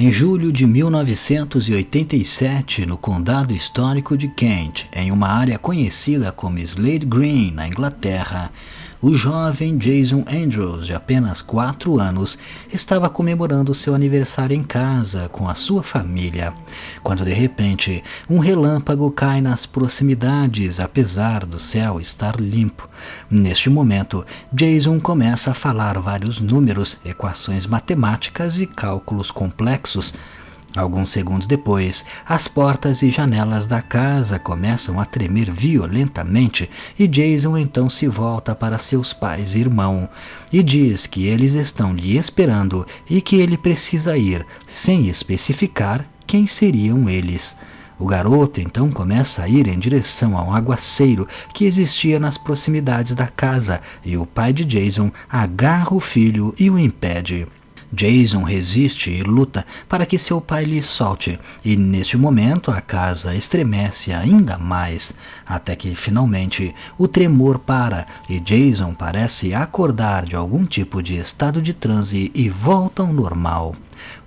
Em julho de 1987, no condado histórico de Kent, em uma área conhecida como Slade Green, na Inglaterra, o jovem Jason Andrews, de apenas 4 anos, estava comemorando seu aniversário em casa com a sua família, quando de repente um relâmpago cai nas proximidades, apesar do céu estar limpo. Neste momento, Jason começa a falar vários números, equações matemáticas e cálculos complexos. Alguns segundos depois, as portas e janelas da casa começam a tremer violentamente e Jason então se volta para seus pais e irmão e diz que eles estão lhe esperando e que ele precisa ir, sem especificar quem seriam eles. O garoto então começa a ir em direção a um aguaceiro que existia nas proximidades da casa e o pai de Jason agarra o filho e o impede. Jason resiste e luta para que seu pai lhe solte, e neste momento a casa estremece ainda mais, até que finalmente o tremor para e Jason parece acordar de algum tipo de estado de transe e volta ao normal.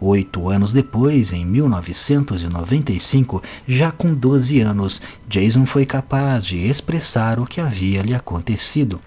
8 anos depois, em 1995, já com 12 anos, Jason foi capaz de expressar o que havia lhe acontecido.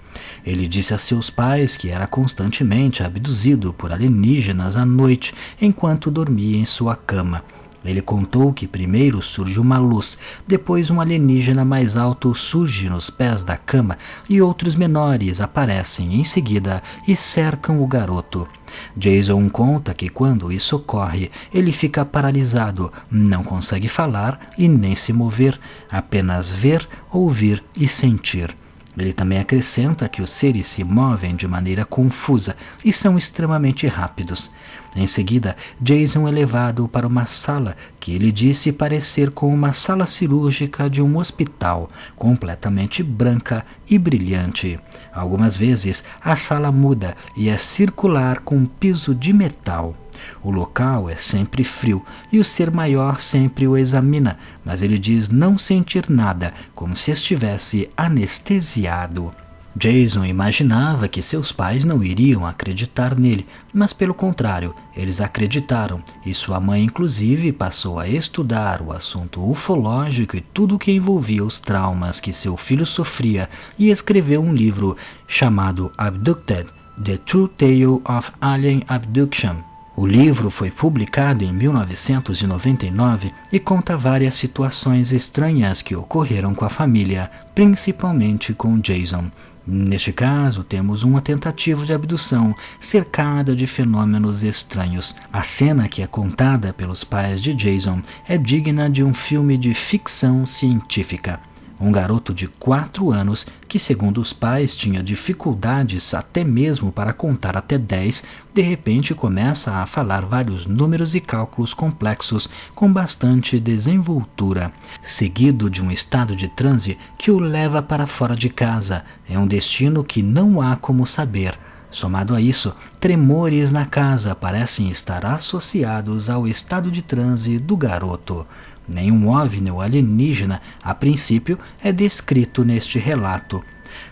Ele disse a seus pais que era constantemente abduzido por alienígenas à noite enquanto dormia em sua cama. Ele contou que primeiro surge uma luz, depois um alienígena mais alto surge nos pés da cama e outros menores aparecem em seguida e cercam o garoto. Jason conta que quando isso ocorre, ele fica paralisado, não consegue falar e nem se mover, apenas ver, ouvir e sentir. Ele também acrescenta que os seres se movem de maneira confusa e são extremamente rápidos. Em seguida, Jason é levado para uma sala que ele disse parecer com uma sala cirúrgica de um hospital, completamente branca e brilhante. Algumas vezes, a sala muda e é circular com um piso de metal. O local é sempre frio e o ser maior sempre o examina, mas ele diz não sentir nada, como se estivesse anestesiado. Jason imaginava que seus pais não iriam acreditar nele, mas pelo contrário, eles acreditaram, e sua mãe inclusive passou a estudar o assunto ufológico e tudo o que envolvia os traumas que seu filho sofria e escreveu um livro chamado Abducted: The True Tale of Alien Abduction. O livro foi publicado em 1999 e conta várias situações estranhas que ocorreram com a família, principalmente com Jason. Neste caso, temos uma tentativa de abdução cercada de fenômenos estranhos. A cena que é contada pelos pais de Jason é digna de um filme de ficção científica. Um garoto de 4 anos, que segundo os pais tinha dificuldades até mesmo para contar até 10, de repente começa a falar vários números e cálculos complexos com bastante desenvoltura, seguido de um estado de transe que o leva para fora de casa. É um destino que não há como saber. Somado a isso, tremores na casa parecem estar associados ao estado de transe do garoto. Nenhum OVNI ou alienígena, a princípio, é descrito neste relato.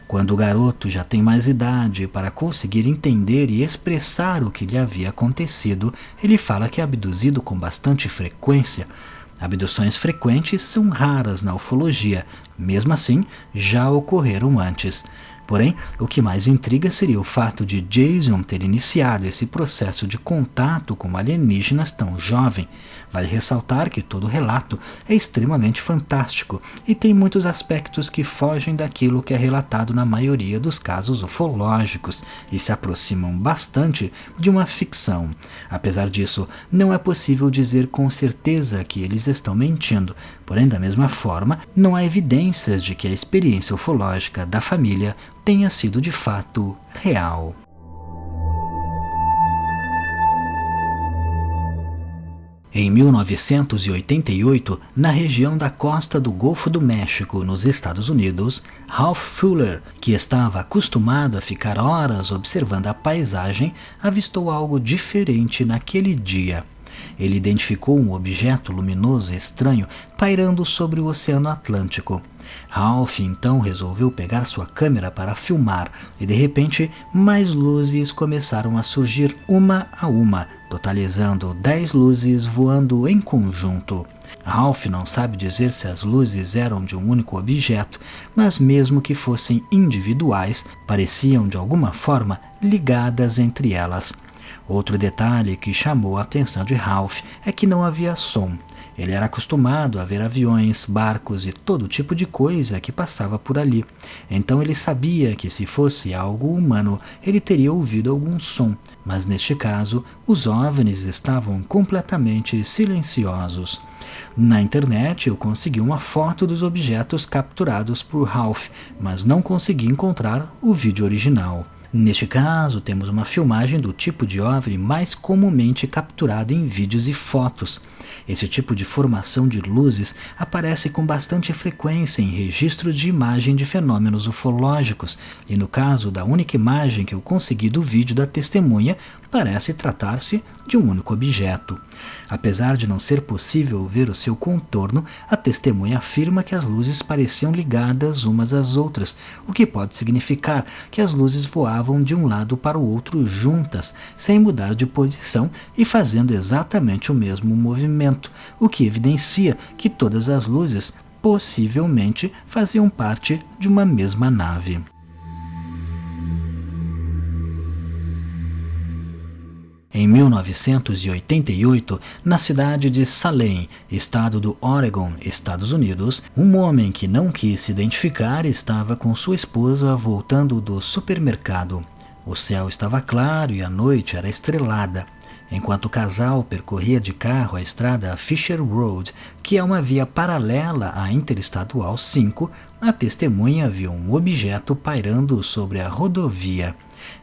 Quando o garoto já tem mais idade para conseguir entender e expressar o que lhe havia acontecido, ele fala que é abduzido com bastante frequência. Abduções frequentes são raras na ufologia, mesmo assim, já ocorreram antes. Porém, o que mais intriga seria o fato de Jason ter iniciado esse processo de contato com alienígenas tão jovem. Vale ressaltar que todo o relato é extremamente fantástico e tem muitos aspectos que fogem daquilo que é relatado na maioria dos casos ufológicos e se aproximam bastante de uma ficção. Apesar disso, não é possível dizer com certeza que eles estão mentindo, porém, da mesma forma, não há evidências de que a experiência ufológica da família tenha sido de fato real. Em 1988, na região da costa do Golfo do México, nos Estados Unidos, Ralph Fuller, que estava acostumado a ficar horas observando a paisagem, avistou algo diferente naquele dia. Ele identificou um objeto luminoso estranho pairando sobre o Oceano Atlântico. Ralph então resolveu pegar sua câmera para filmar e de repente mais luzes começaram a surgir uma a uma, totalizando 10 luzes voando em conjunto. Ralph não sabe dizer se as luzes eram de um único objeto, mas mesmo que fossem individuais, pareciam de alguma forma ligadas entre elas. Outro detalhe que chamou a atenção de Ralph é que não havia som. Ele era acostumado a ver aviões, barcos e todo tipo de coisa que passava por ali. Então ele sabia que se fosse algo humano, ele teria ouvido algum som, mas neste caso, os OVNIs estavam completamente silenciosos. Na internet eu consegui uma foto dos objetos capturados por Ralph, mas não consegui encontrar o vídeo original. Neste caso, temos uma filmagem do tipo de OVNI mais comumente capturado em vídeos e fotos. Esse tipo de formação de luzes aparece com bastante frequência em registros de imagem de fenômenos ufológicos, e no caso da única imagem que eu consegui do vídeo da testemunha, parece tratar-se de um único objeto. Apesar de não ser possível ver o seu contorno, a testemunha afirma que as luzes pareciam ligadas umas às outras, o que pode significar que as luzes voavam de um lado para o outro juntas, sem mudar de posição e fazendo exatamente o mesmo movimento, o que evidencia que todas as luzes possivelmente faziam parte de uma mesma nave. Em 1988, na cidade de Salem, estado do Oregon, Estados Unidos, um homem que não quis se identificar estava com sua esposa voltando do supermercado. O céu estava claro e a noite era estrelada. Enquanto o casal percorria de carro a estrada Fisher Road, que é uma via paralela à Interestadual 5, a testemunha viu um objeto pairando sobre a rodovia.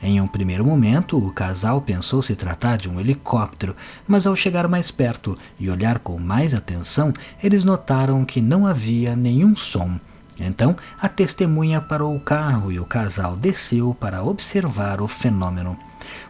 Em um primeiro momento, o casal pensou se tratar de um helicóptero, mas ao chegar mais perto e olhar com mais atenção, eles notaram que não havia nenhum som. Então, a testemunha parou o carro e o casal desceu para observar o fenômeno.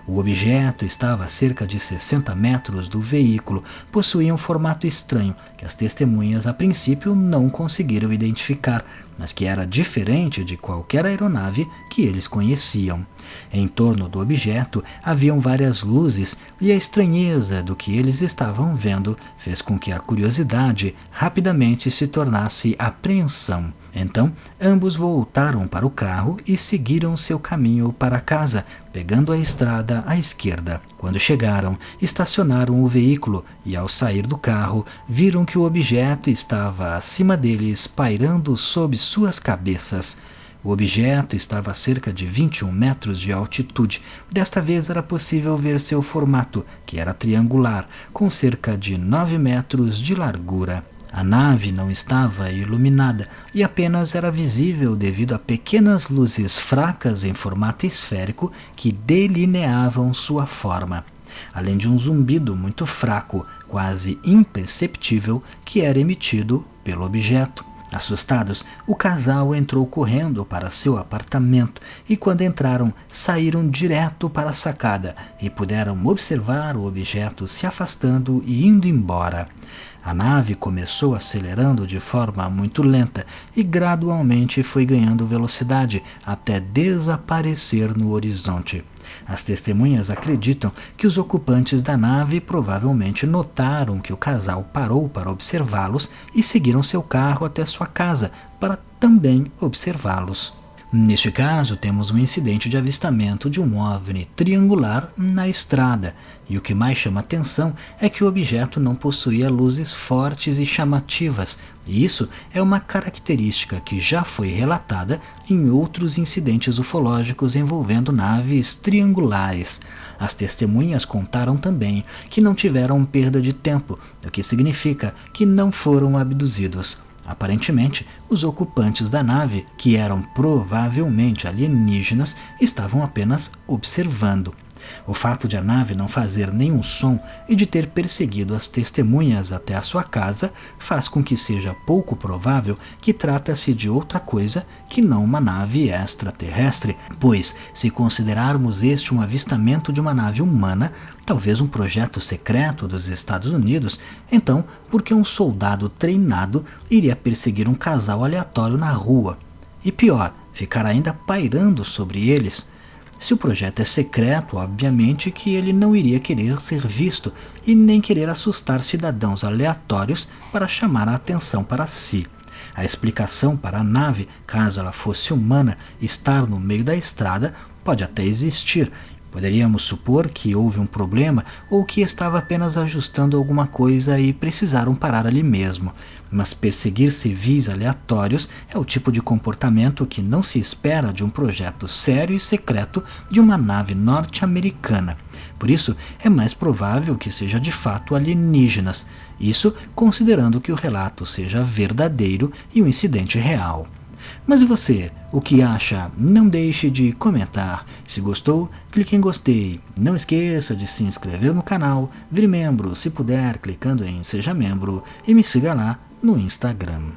O objeto estava a cerca de 60 metros do veículo, possuía um formato estranho que as testemunhas a princípio não conseguiram identificar, mas que era diferente de qualquer aeronave que eles conheciam. Em torno do objeto haviam várias luzes e a estranheza do que eles estavam vendo fez com que a curiosidade rapidamente se tornasse apreensão. Então, ambos voltaram para o carro e seguiram seu caminho para casa, pegando a estrada à esquerda. Quando chegaram, estacionaram o veículo e, ao sair do carro, viram que o objeto estava acima deles, pairando sob suas cabeças. O objeto estava a cerca de 21 metros de altitude. Desta vez era possível ver seu formato, que era triangular, com cerca de 9 metros de largura. A nave não estava iluminada e apenas era visível devido a pequenas luzes fracas em formato esférico que delineavam sua forma, além de um zumbido muito fraco, quase imperceptível, que era emitido pelo objeto. Assustados, o casal entrou correndo para seu apartamento e, quando entraram, saíram direto para a sacada e puderam observar o objeto se afastando e indo embora. A nave começou acelerando de forma muito lenta e gradualmente foi ganhando velocidade até desaparecer no horizonte. As testemunhas acreditam que os ocupantes da nave provavelmente notaram que o casal parou para observá-los e seguiram seu carro até sua casa para também observá-los. Neste caso, temos um incidente de avistamento de um OVNI triangular na estrada, e o que mais chama atenção é que o objeto não possuía luzes fortes e chamativas, e isso é uma característica que já foi relatada em outros incidentes ufológicos envolvendo naves triangulares. As testemunhas contaram também que não tiveram perda de tempo, o que significa que não foram abduzidos. Aparentemente, os ocupantes da nave, que eram provavelmente alienígenas, estavam apenas observando. O fato de a nave não fazer nenhum som e de ter perseguido as testemunhas até a sua casa faz com que seja pouco provável que trata-se de outra coisa que não uma nave extraterrestre, pois, se considerarmos este um avistamento de uma nave humana, talvez um projeto secreto dos Estados Unidos, então por que um soldado treinado iria perseguir um casal aleatório na rua? E pior, ficar ainda pairando sobre eles? Se o projeto é secreto, obviamente que ele não iria querer ser visto e nem querer assustar cidadãos aleatórios para chamar a atenção para si. A explicação para a nave, caso ela fosse humana, estar no meio da estrada pode até existir. Poderíamos supor que houve um problema ou que estava apenas ajustando alguma coisa e precisaram parar ali mesmo. Mas perseguir civis aleatórios é o tipo de comportamento que não se espera de um projeto sério e secreto de uma nave norte-americana. Por isso, é mais provável que seja de fato alienígenas. Isso considerando que o relato seja verdadeiro e um incidente real. Mas e você? O que acha? Não deixe de comentar. Se gostou, clique em gostei. Não esqueça de se inscrever no canal, vire membro se puder, clicando em Seja Membro e me siga lá no Instagram.